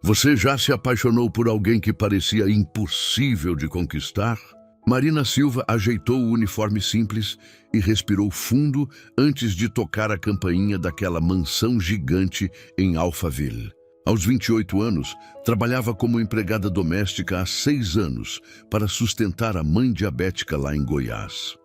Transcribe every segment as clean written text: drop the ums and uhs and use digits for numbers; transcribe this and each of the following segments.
Você já se apaixonou por alguém que parecia impossível de conquistar? Marina Silva ajeitou o uniforme simples e respirou fundo antes de tocar a campainha daquela mansão gigante em Alphaville. Aos 28 anos, trabalhava como empregada doméstica há 6 anos para sustentar a mãe diabética lá em Goiás.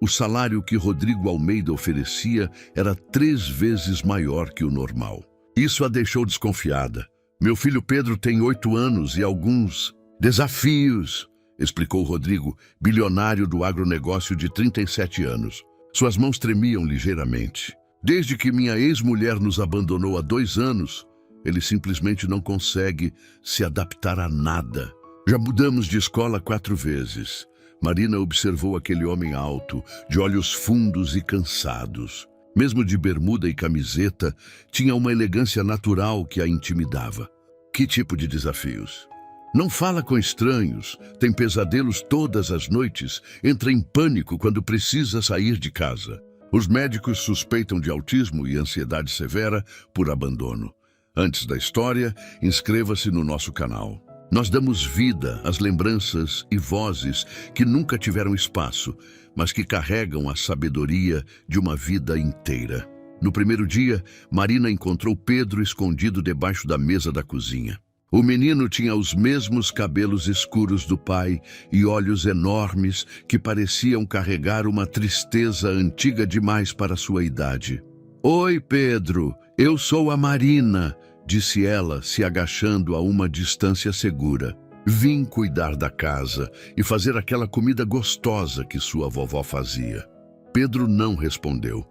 O salário que Rodrigo Almeida oferecia era 3 vezes maior que o normal. Isso a deixou desconfiada. Meu filho Pedro tem 8 anos e alguns desafios, explicou Rodrigo, bilionário do agronegócio de 37 anos. Suas mãos tremiam ligeiramente. Desde que minha ex-mulher nos abandonou há 2 anos, ele simplesmente não consegue se adaptar a nada. Já mudamos de escola 4 vezes. Marina observou aquele homem alto, de olhos fundos e cansados. Mesmo de bermuda e camiseta, tinha uma elegância natural que a intimidava. Que tipo de desafios? Não fala com estranhos, tem pesadelos todas as noites, entra em pânico quando precisa sair de casa. Os médicos suspeitam de autismo e ansiedade severa por abandono. Antes da história, inscreva-se no nosso canal. Nós damos vida às lembranças e vozes que nunca tiveram espaço, mas que carregam a sabedoria de uma vida inteira. No primeiro dia, Marina encontrou Pedro escondido debaixo da mesa da cozinha. O menino tinha os mesmos cabelos escuros do pai e olhos enormes que pareciam carregar uma tristeza antiga demais para sua idade. "Oi, Pedro, eu sou a Marina", disse ela, se agachando a uma distância segura. "Vim cuidar da casa e fazer aquela comida gostosa que sua vovó fazia." Pedro não respondeu,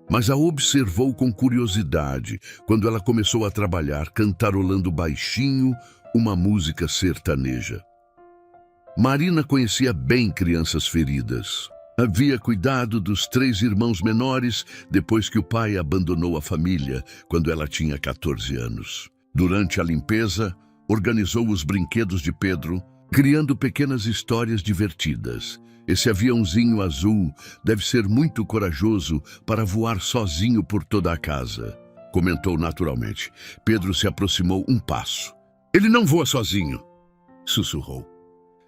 mas a observou com curiosidade quando ela começou a trabalhar, cantarolando baixinho uma música sertaneja. Marina conhecia bem crianças feridas. Havia cuidado dos 3 irmãos menores depois que o pai abandonou a família quando ela tinha 14 anos. Durante a limpeza, organizou os brinquedos de Pedro, criando pequenas histórias divertidas. "Esse aviãozinho azul deve ser muito corajoso para voar sozinho por toda a casa", comentou naturalmente. Pedro se aproximou um passo. "Ele não voa sozinho", sussurrou.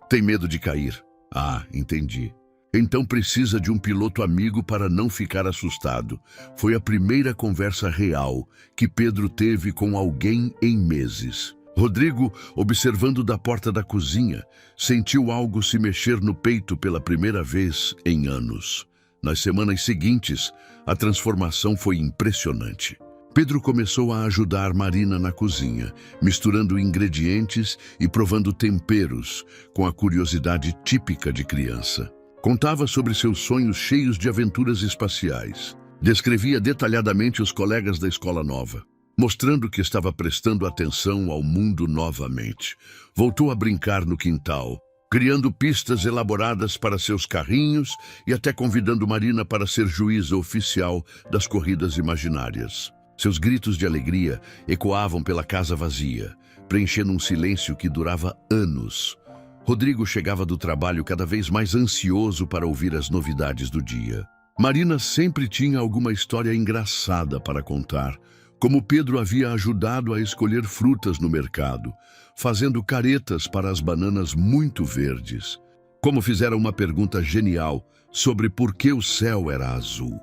"Tem medo de cair." "Ah, entendi. Então precisa de um piloto amigo para não ficar assustado." Foi a primeira conversa real que Pedro teve com alguém em meses. Rodrigo, observando da porta da cozinha, sentiu algo se mexer no peito pela primeira vez em anos. Nas semanas seguintes, a transformação foi impressionante. Pedro começou a ajudar Marina na cozinha, misturando ingredientes e provando temperos, com a curiosidade típica de criança. Contava sobre seus sonhos cheios de aventuras espaciais. Descrevia detalhadamente os colegas da escola nova, mostrando que estava prestando atenção ao mundo novamente. Voltou a brincar no quintal, criando pistas elaboradas para seus carrinhos e até convidando Marina para ser juíza oficial das corridas imaginárias. Seus gritos de alegria ecoavam pela casa vazia, preenchendo um silêncio que durava anos. Rodrigo chegava do trabalho cada vez mais ansioso para ouvir as novidades do dia. Marina sempre tinha alguma história engraçada para contar, como Pedro havia ajudado a escolher frutas no mercado, fazendo caretas para as bananas muito verdes. Como fizeram uma pergunta genial sobre por que o céu era azul.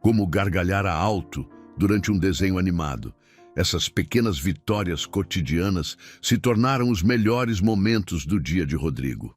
Como gargalhara alto durante um desenho animado. Essas pequenas vitórias cotidianas se tornaram os melhores momentos do dia de Rodrigo.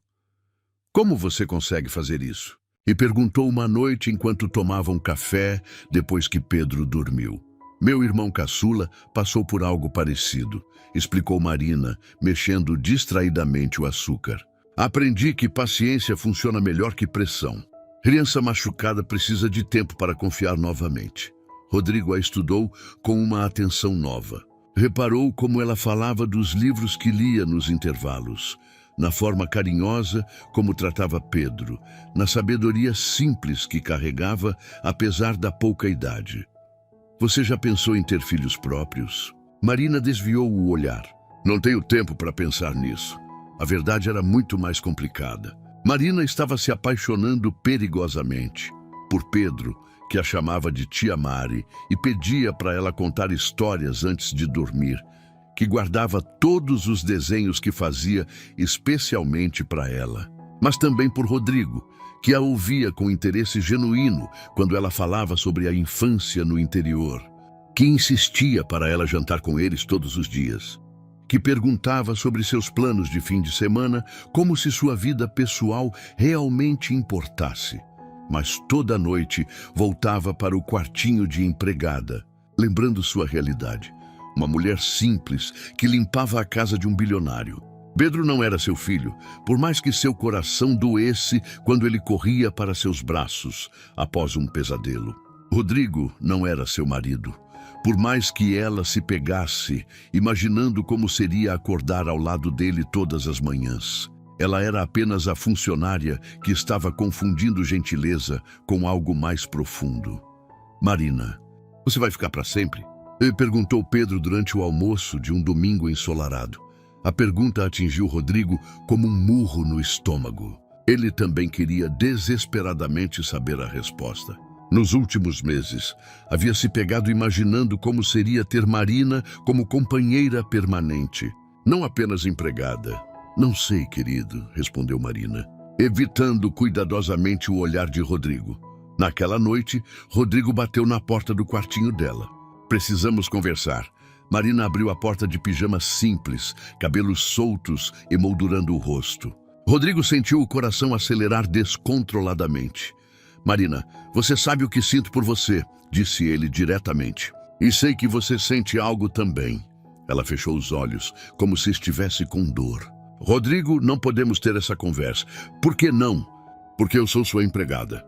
"Como você consegue fazer isso?" E perguntou uma noite enquanto tomavam café depois que Pedro dormiu. "Meu irmão caçula passou por algo parecido", explicou Marina, mexendo distraidamente o açúcar. "Aprendi que paciência funciona melhor que pressão. Criança machucada precisa de tempo para confiar novamente." Rodrigo a estudou com uma atenção nova. Reparou como ela falava dos livros que lia nos intervalos, na forma carinhosa como tratava Pedro, na sabedoria simples que carregava, apesar da pouca idade. "Você já pensou em ter filhos próprios?" Marina desviou o olhar. "Não tenho tempo para pensar nisso." A verdade era muito mais complicada. Marina estava se apaixonando perigosamente por Pedro, que a chamava de Tia Mari, e pedia para ela contar histórias antes de dormir. que guardava todos os desenhos que fazia especialmente para ela, mas também por Rodrigo, que a ouvia com interesse genuíno quando ela falava sobre a infância no interior, que insistia para ela jantar com eles todos os dias, que perguntava sobre seus planos de fim de semana como se sua vida pessoal realmente importasse. Mas toda noite voltava para o quartinho de empregada, lembrando sua realidade. Uma mulher simples que limpava a casa de um bilionário. Pedro não era seu filho, por mais que seu coração doesse quando ele corria para seus braços após um pesadelo. Rodrigo não era seu marido, por mais que ela se pegasse, imaginando como seria acordar ao lado dele todas as manhãs. Ela era apenas a funcionária que estava confundindo gentileza com algo mais profundo. Marina, você vai ficar para sempre? Perguntou Pedro durante o almoço de um domingo ensolarado. A pergunta atingiu Rodrigo como um murro no estômago. Ele também queria desesperadamente saber a resposta. Nos últimos meses, havia se pegado imaginando como seria ter Marina como companheira permanente, não apenas empregada. Não sei, querido, respondeu Marina, evitando cuidadosamente o olhar de Rodrigo. Naquela noite, Rodrigo bateu na porta do quartinho dela. Precisamos conversar. Marina abriu a porta de pijama simples, cabelos soltos emoldurando o rosto. Rodrigo sentiu o coração acelerar descontroladamente. Marina, você sabe o que sinto por você, disse ele diretamente. E sei que você sente algo também. Ela fechou os olhos, como se estivesse com dor. Rodrigo, não podemos ter essa conversa. Por que não? Porque eu sou sua empregada.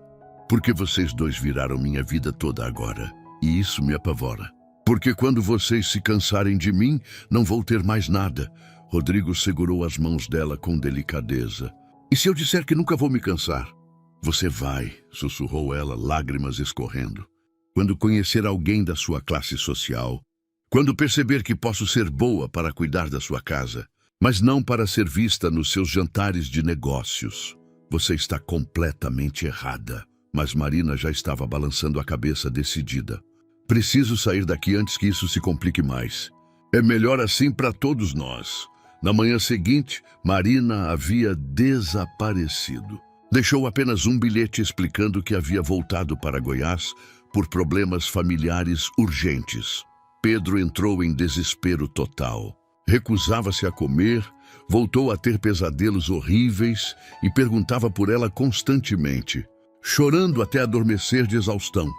Porque vocês dois viraram minha vida toda agora. E isso me apavora. Porque quando vocês se cansarem de mim, não vou ter mais nada. Rodrigo segurou as mãos dela com delicadeza. E se eu disser que nunca vou me cansar? Você vai, sussurrou ela, lágrimas escorrendo. Quando conhecer alguém da sua classe social, quando perceber que posso ser boa para cuidar da sua casa, mas não para ser vista nos seus jantares de negócios. Você está completamente errada. Mas Marina já estava balançando a cabeça decidida. Preciso sair daqui antes que isso se complique mais. É melhor assim para todos nós. Na manhã seguinte, Marina havia desaparecido. Deixou apenas um bilhete explicando que havia voltado para Goiás por problemas familiares urgentes. Pedro entrou em desespero total. Recusava-se a comer, voltou a ter pesadelos horríveis e perguntava por ela constantemente, chorando até adormecer de exaustão.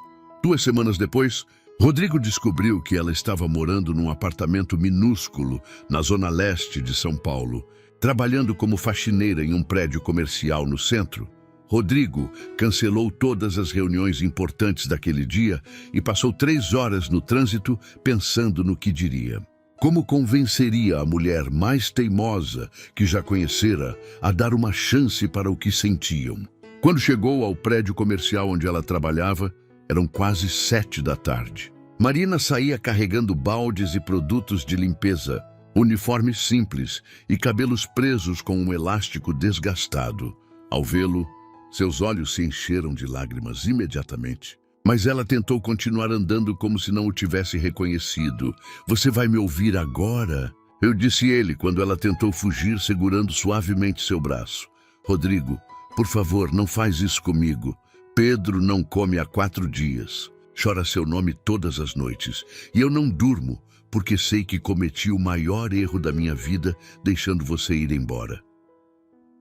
2 semanas depois, Rodrigo descobriu que ela estava morando num apartamento minúsculo na zona leste de São Paulo, trabalhando como faxineira em um prédio comercial no centro. Rodrigo cancelou todas as reuniões importantes daquele dia e passou 3 horas no trânsito pensando no que diria. Como convenceria a mulher mais teimosa que já conhecera a dar uma chance para o que sentiam? Quando chegou ao prédio comercial onde ela trabalhava, eram quase 7 da tarde. Marina saía carregando baldes e produtos de limpeza, uniforme simples e cabelos presos com um elástico desgastado. Ao vê-lo, seus olhos se encheram de lágrimas imediatamente. Mas ela tentou continuar andando como se não o tivesse reconhecido. Você vai me ouvir agora? Eu disse ele quando ela tentou fugir segurando suavemente seu braço. Rodrigo, por favor, não faz isso comigo. Pedro não come há 4 dias. Chora seu nome todas as noites. E eu não durmo, porque sei que cometi o maior erro da minha vida deixando você ir embora.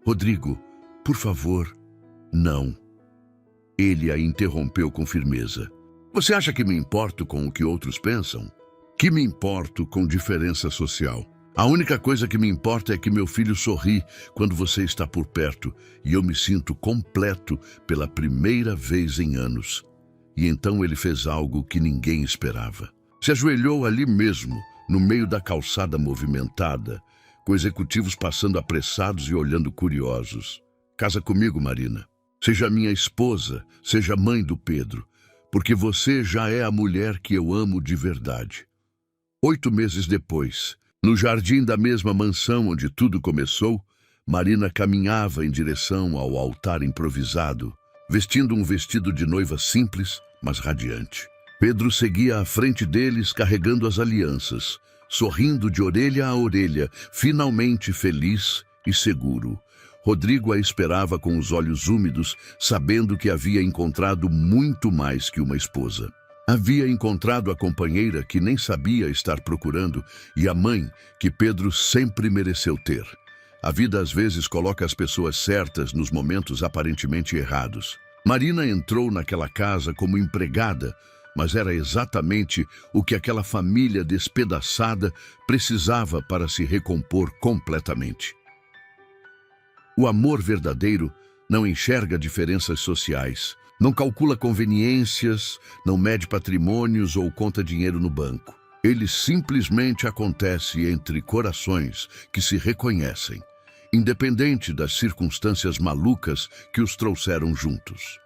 Rodrigo, por favor, não. Ele a interrompeu com firmeza. Você acha que me importo com o que outros pensam? Que me importo com diferença social? A única coisa que me importa é que meu filho sorri quando você está por perto e eu me sinto completo pela primeira vez em anos. E então ele fez algo que ninguém esperava. Se ajoelhou ali mesmo, no meio da calçada movimentada, com executivos passando apressados e olhando curiosos. Casa comigo, Marina. Seja minha esposa, seja mãe do Pedro, porque você já é a mulher que eu amo de verdade. 8 meses depois, no jardim da mesma mansão onde tudo começou, Marina caminhava em direção ao altar improvisado, vestindo um vestido de noiva simples, mas radiante. Pedro seguia à frente deles carregando as alianças, sorrindo de orelha a orelha, finalmente feliz e seguro. Rodrigo a esperava com os olhos úmidos, sabendo que havia encontrado muito mais que uma esposa. Havia encontrado a companheira que nem sabia estar procurando e a mãe que Pedro sempre mereceu ter. A vida às vezes coloca as pessoas certas nos momentos aparentemente errados. Marina entrou naquela casa como empregada, mas era exatamente o que aquela família despedaçada precisava para se recompor completamente. O amor verdadeiro não enxerga diferenças sociais, não calcula conveniências, não mede patrimônios ou conta dinheiro no banco. Ele simplesmente acontece entre corações que se reconhecem, independente das circunstâncias malucas que os trouxeram juntos.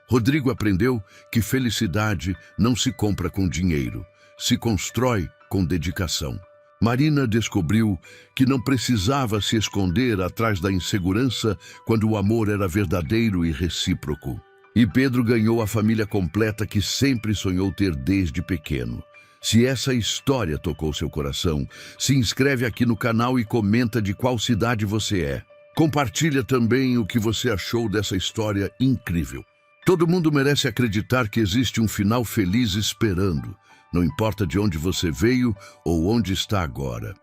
Rodrigo aprendeu que felicidade não se compra com dinheiro, se constrói com dedicação. Marina descobriu que não precisava se esconder atrás da insegurança quando o amor era verdadeiro e recíproco. E Pedro ganhou a família completa que sempre sonhou ter desde pequeno. Se essa história tocou seu coração, se inscreve aqui no canal e comenta de qual cidade você é. Compartilha também o que você achou dessa história incrível. Todo mundo merece acreditar que existe um final feliz esperando, não importa de onde você veio ou onde está agora.